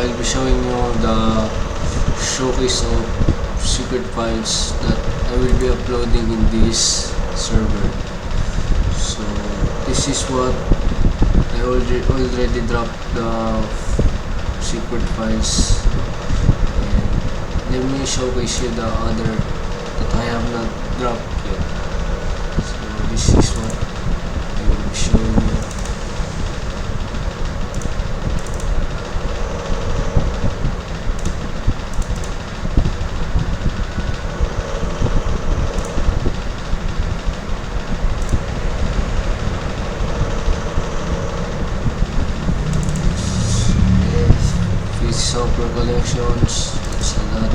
I'll be showing you the showcase of secret files that I will be uploading in this server. So this is what I already dropped the secret files, and let me showcase you the other that I have not dropped yet. So this is what I will be showing you. Software collections, it's a lot.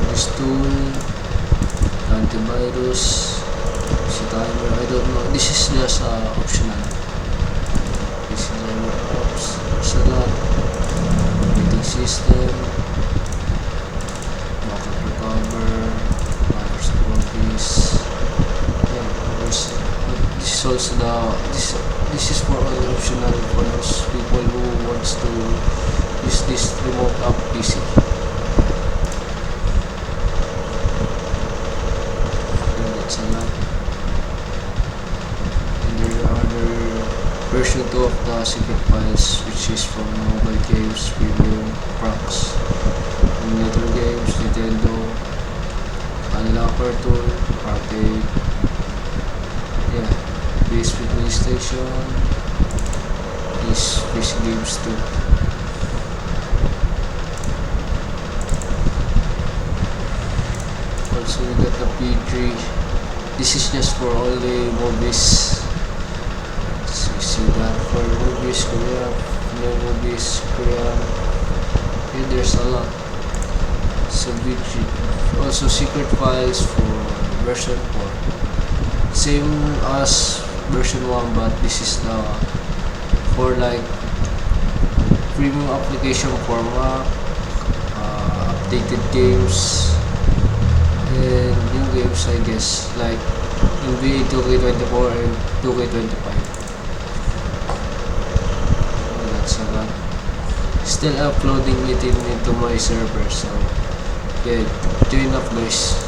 This tool, antivirus, si timer, I don't know. This is just optional. This is apps, it's a lot. Operating system, backup recover, Microsoft Office. Yeah, this is also this is for all optional for those people who wants to use this remote app PC. And that's a lot. And there are other version 2 of the secret files, which is from mobile games, premium, pranks, emulator games, Nintendo, unlocker tool, arcade. Yeah. PSP, PlayStation, these PC games too. Also we got the P3. This is just for all the movies. So you see that for movies, Korea, no movies, Korean. And there's a lot. So P3. Also secret files for version 4. Same as version 1, but this is the for like premium application for Mac, updated games and new games, I guess, like NBA 2K24 and 2K25. Oh, that's a lot. Still uploading it into my server, so yeah, join up guys.